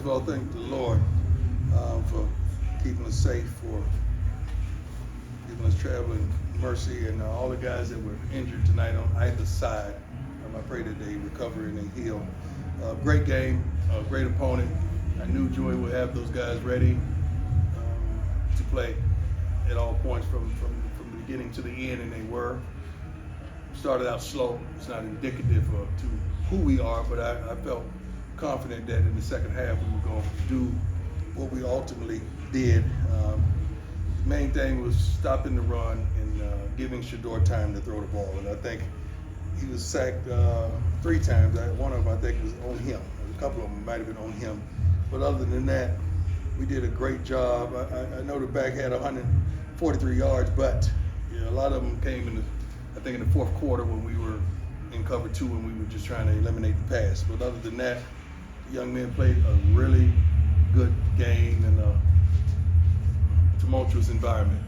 of all, thank the Lord for keeping us safe, for giving us traveling mercy, and all the guys that were injured tonight on either side. I pray that they recover and they heal. Great game, great opponent. I knew Joy would have those guys ready to play at all points from the beginning to the end, and they were. Started out slow. It's not indicative to who we are, but I felt confident that in the second half we were going to do what we ultimately did. The main thing was stopping the run and giving Shador time to throw the ball, and I think he was sacked 3 times. One of them I think was on him. A couple of them might have been on him, but other than that, we did a great job. I know the back had 143 yards, but a lot of them came in the fourth quarter when we were in cover 2 and we were just trying to eliminate the pass. But other than that, the young men played a really good game in a tumultuous environment.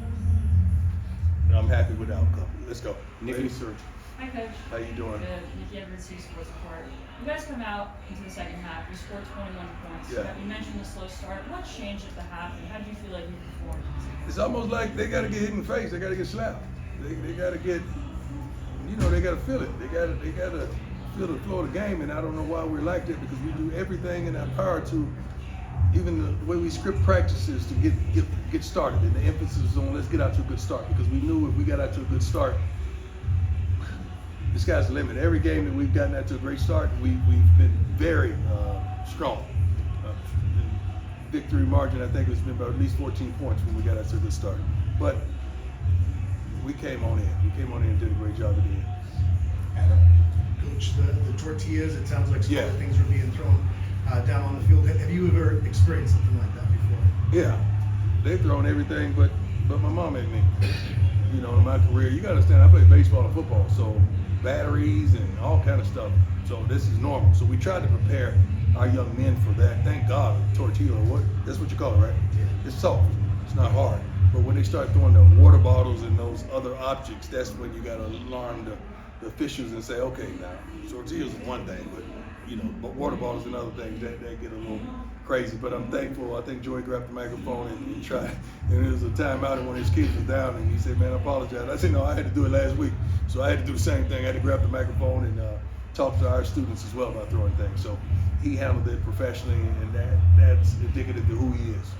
And I'm happy with the outcome. Let's go. Nicky, sir. Hi, Coach. How you doing? Good. Nicky Everett, Sports Report. You guys come out into the second half. You scored 21 points. Yeah. You mentioned the slow start. What changed at the half, and how did you feel like you performed? It's almost like they got to get hit in the face. They got to get slapped. They got to get, they got to feel it. They got to feel the flow of the game, and I don't know why we're like that, because we do everything in our power to, even the way we script practices to get started, and the emphasis is on let's get out to a good start, because we knew if we got out to a good start, the sky's the limit. Every game that we've gotten out to a great start, we've been very strong. Victory margin, I think it's been about at least 14 points when we got out to a good start. But we came on in. We came on in and did a great job at the end. Adam, Coach, the tortillas, it sounds like some Yeah. other things are being thrown down on the field. Have you ever experienced something like that before? Yeah, they've thrown everything but my mom and me. In my career, you gotta understand, I played baseball and football, so batteries and all kind of stuff. So this is normal. So we tried to prepare our young men for that. Thank God, tortilla, that's what you call it, right? Yeah. It's soft, it's not hard. But when they start throwing the water bottles and those other objects, that's when you gotta alarm the officials and say, okay, now tortillas is one thing, but water bottles and other things that get a little crazy. But I'm thankful. I think Joey grabbed the microphone and tried. And there was a timeout and one of his kids was down and he said, "Man, I apologize." I said, "No, I had to do it last week." So I had to do the same thing. I had to grab the microphone and talk to our students as well about throwing things. So he handled it professionally, and that's indicative of who he is.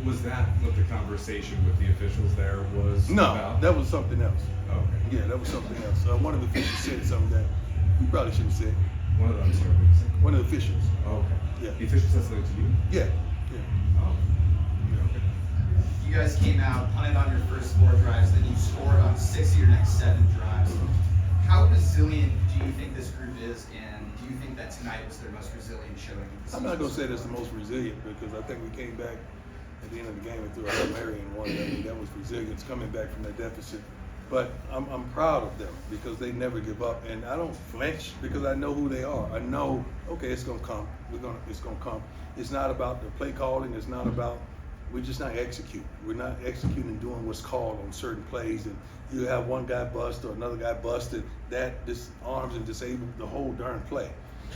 Was that what the conversation with the officials there was No, about? that was something else. Okay. Yeah, that was something else. One of the officials said something that we probably shouldn't have said. One of them, sorry, what did you say? One of the officials. Okay. Yeah. The official said something to you? Yeah. Oh. Yeah, okay. You guys came out, punted on your first 4 drives, then you scored on 6 of your next 7 drives. How resilient do you think this group is, and do you think that tonight was their most resilient showing? I'm not going to say that's the most resilient, because I think we came back at the end of the game and threw a Hail Mary and won. I mean, that was resilience coming back from that deficit. But I'm proud of them because they never give up, and I don't flinch because I know who they are. I know, okay, it's gonna come. It's gonna come. It's not about the play calling. It's not about, we're just not executing. We're not executing, doing what's called on certain plays, and you have one guy bust or another guy busted, that disarms and disables the whole darn play.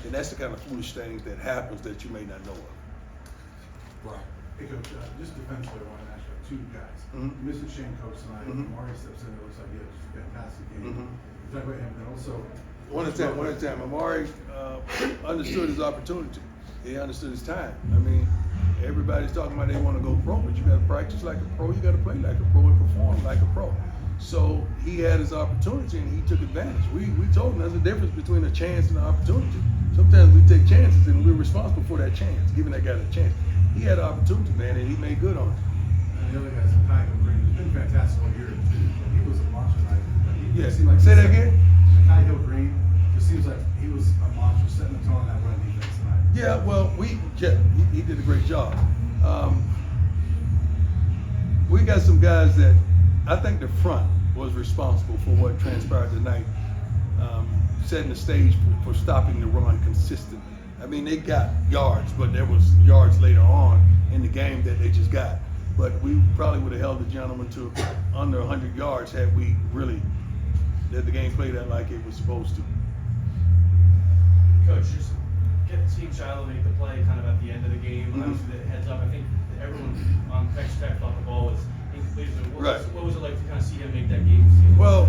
And that's the kind of foolish things that happens that you may not know of. Right. Hey, Coach, just defensively, I want to ask you 2 guys. Mhm. Mr. Shane Coach tonight, Mhm. Amari steps in, it looks like he had just a fantastic game. Mhm. You talk about him, and also. One at a time. Amari understood his opportunity. He understood his time. I mean, everybody's talking about they want to go pro, but you got to practice like a pro. You got to play like a pro and perform like a pro. So he had his opportunity and he took advantage. We told him there's a difference between a chance and an opportunity. Sometimes we take chances and we're responsible for that chance, giving that guy a chance. He had an opportunity, man, and he made good on it. And the other guy's Kai Green, has been fantastic all year. He was a monster tonight. He Yeah. seemed like Say that again? Kai Green just seems like he was a monster setting the tone on that run defense tonight. Yeah, well, he did a great job. We got some guys that I think the front was responsible for what transpired tonight, setting the stage for stopping the run consistently. I mean, they got yards, but there was yards later on in the game that they just got. But we probably would have held the gentleman to under 100 yards had we really let the game play that like it was supposed to. Coach, just get the team Shiloh make the play kind of at the end of the game. Mhm. Obviously, the heads up. I think everyone on Texas Tech thought the ball was incomplete. So Right. what was it like to kind of see him make that game? Well,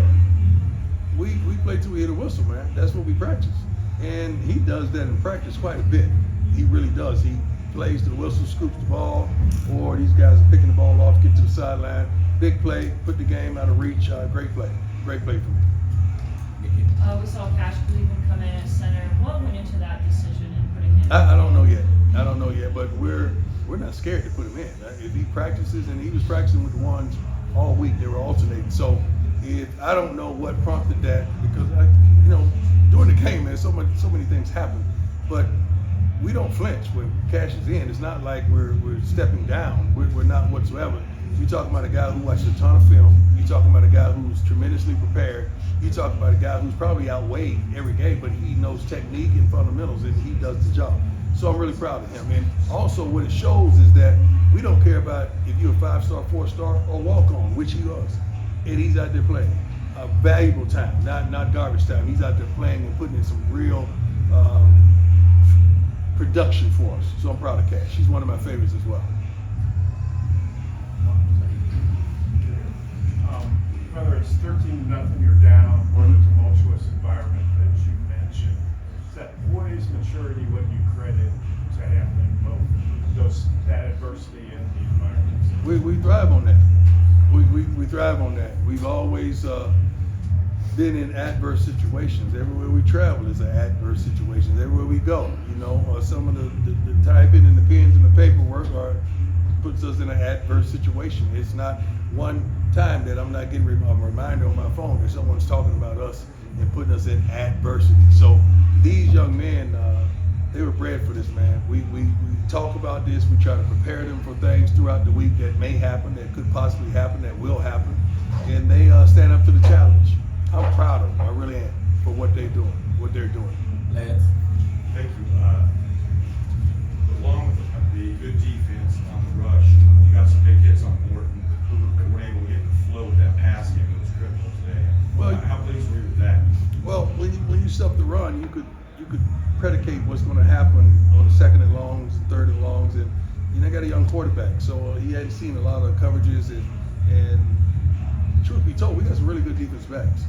we play till we hit a whistle, man. That's what we practice. And he does that in practice quite a bit. He really does. He plays to the whistle, scoops the ball, or these guys are picking the ball off, get to the sideline. Big play, put the game out of reach. Great play. Great play for me. We saw Cash Cleveland come in at center. What went into that decision and putting him? I don't know yet. I don't know yet, but we're not scared to put him in. If he practices, and he was practicing with the ones all week, they were alternating. So I don't know what prompted that, because during the game, man, so many things happen. But we don't flinch when Cash is in. It's not like we're stepping down. We're not whatsoever. You're talking about a guy who watched a ton of film. You're talking about a guy who's tremendously prepared. You're talking about a guy who's probably outweighed every game, but he knows technique and fundamentals, and he does the job. So I'm really proud of him. And also what it shows is that we don't care about if you're a 5-star, 4-star, or walk-on, which he was. And he's out there playing a valuable time, not garbage time. He's out there playing and putting in some real production for us. So I'm proud of Cash. He's one of my favorites as well. Whether it's 13-0 you're down, or the tumultuous environment that you mentioned, is that poise, maturity, what you credit to handling both that adversity and the environment? We thrive on that. We thrive on that. We've always been in adverse situations. Everywhere we travel is an adverse situation. Everywhere we go, some of the typing and the pens and the paperwork puts us in an adverse situation. It's not one time that I'm not getting a reminder on my phone that someone's talking about us and putting us in adversity. So these young men, they were bred for this, man. We talk about this. We try to prepare them for things throughout the week that may happen, that could possibly happen, that will happen, and they stand up to the challenge. I'm proud of them. I really am, for what they're doing. Lance. Thank you. Along with the good defense on the rush, you got some big hits on Morton. And we're able to get the flow with that pass game that was critical today. Well, how pleased were you with that? Well, when you stuff the run, you could predicate what's going to happen on the second and longs, third and longs, and they got a young quarterback, so he hadn't seen a lot of coverages, and truth be told, we got some really good defensive backs.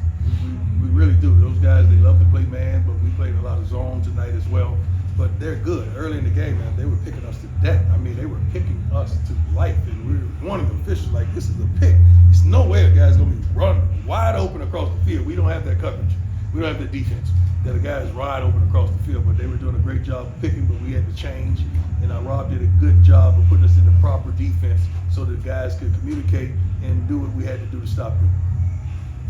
We really do. Those guys, they love to play man, but we played a lot of zone tonight as well. But they're good. Early in the game, man, they were picking us to death. I mean, they were picking us to life, and we were warning the officials like, this is a pick. There's no way a guy's gonna be running wide open across the field. We don't have that coverage. We don't have that defense that a guy is wide open across the field. But they were doing a great job of picking, but we had to change. And Rob did a good job of putting us in the proper defense so that guys could communicate and do what we had to do to stop them.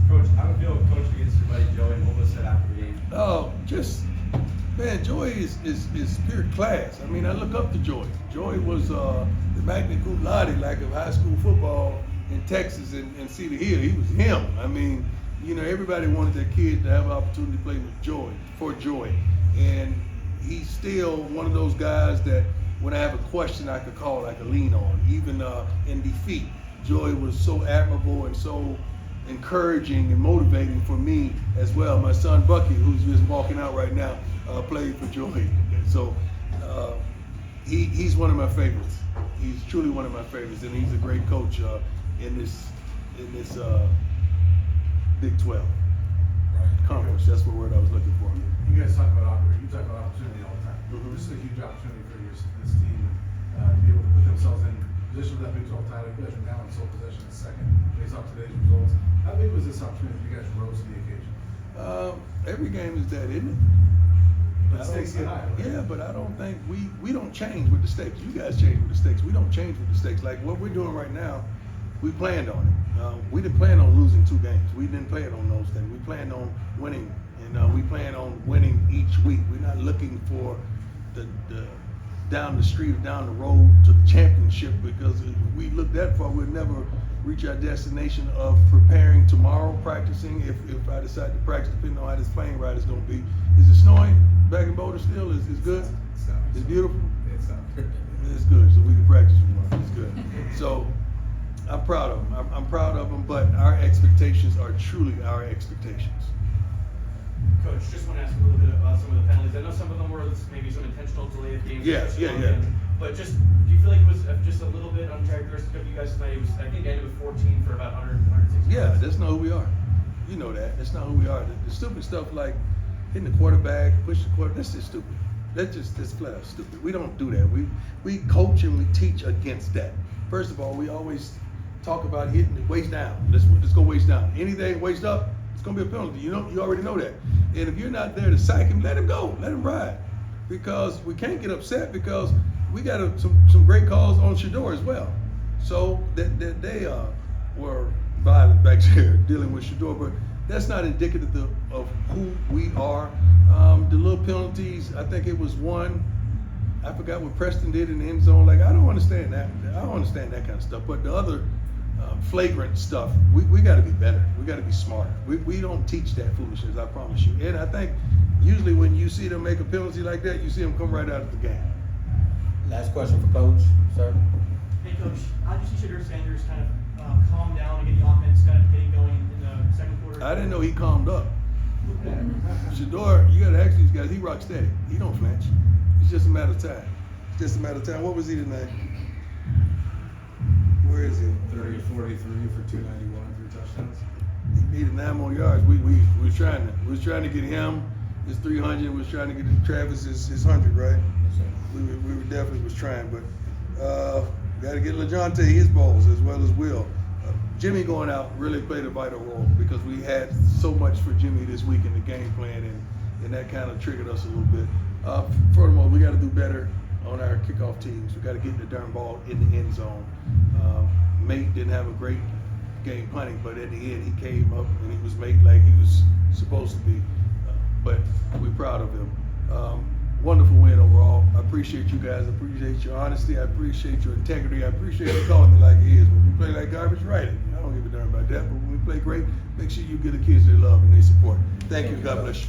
Coach, how do you feel coaching against your buddy Joey? What was said after the game? Oh, man, Joey is pure class. I mean, I look up to Joey. Joey was the magna cum laude, like, of high school football in Texas and Cedar Hill. He was him. I mean, everybody wanted that kid to have an opportunity to play with Joey. And he's still one of those guys that when I have a question I could call, I could lean on. Even in defeat, Joey was so admirable and so encouraging and motivating for me as well. My son Bucky, who's just walking out right now, played for Joey. So he's one of my favorites. He's truly one of my favorites, and he's a great coach in this Big 12 conference. That's the word I was looking for. You guys talk about opportunity all the time. Mhm. This is a huge opportunity for this team to be able to put themselves in position for that Big 12 title. You guys are now in sole possession in second based off today's results. How big was this opportunity? You guys rose to the occasion. Every game is that, isn't it? But stakes get high, right? Yeah, but I don't think we don't change with the stakes. You guys change with the stakes. We don't change with the stakes. Like what we're doing right now, we planned on it. We didn't plan on losing 2 games. We didn't plan on those things. We planned on winning, and we plan on winning each week. We're not looking for the down the street or down the road to the championship, because if we look that far, we'll never reach our destination of preparing tomorrow, practicing. If I decide to practice, depending on how this plane ride is going to be. Is it snowing back in Boulder still? Is good? It's beautiful? It's good, so we can practice tomorrow. It's good. So I'm proud of them. I'm proud of them, but our expectations are truly our expectations. Coach, just want to ask a little bit about some of the penalties. I know some of them were maybe some intentional delay of games. Yeah, yeah. But just, do you feel like it was just a little bit uncharacteristic of you guys tonight? It was, I think, ended with 14 for about 160 Yeah, yards. that's not who we are. You know that. That's not who we are. The stupid stuff like hitting the quarterback, push the quarterback, that's just stupid. That's flat out stupid. We don't do that. We coach and we teach against that. First of all, we always talk about hitting the waist down. Let's go waist down. Anything waist up, it's gonna be a penalty. You already know that. And if you're not there to sack him, let him go. Let him ride. Because we can't get upset because we got some great calls on Shador as well. So that they were violent back there dealing with Shador, but that's not indicative of who we are. The little penalties, I think it was one, I forgot what Preston did in the end zone. Like, I don't understand that. I don't understand that kind of stuff. But the other flagrant stuff, we got to be better. We got to be smarter. We don't teach that foolishness, I promise you. And I think usually when you see them make a penalty like that, you see them come right out of the game. Last question for Coach, sir. Hey, Coach, how did you see Shador Sanders kind of calm down and get the offense kind of getting going in the second quarter? I didn't know he calmed up. Shador, you got to ask these guys, he rock steady. He don't flinch. It's just a matter of time. It's just a matter of time. What was he tonight? Where is he? 30 or 43 for 291, 3 touchdowns. He needed 9 more yards. We was trying to get him his 300. We was trying to get Travis his 100, right? We definitely was trying, but got to get LaJonte his balls as well as Will. Jimmy going out really played a vital role because we had so much for Jimmy this week in the game plan, and that kind of triggered us a little bit. Furthermore, we got to do better on our kickoff teams. We got to get the darn ball in the end zone. Mate didn't have a great game punting, but at the end he came up and he was made like he was supposed to be. But we're proud of him. Wonderful win overall. I appreciate you guys. I appreciate your honesty. I appreciate your integrity. I appreciate you calling me like it is. When we play like garbage, write it. I don't give a darn about that. But when we play great, make sure you give the kids their love and their support. Thank you. God bless you.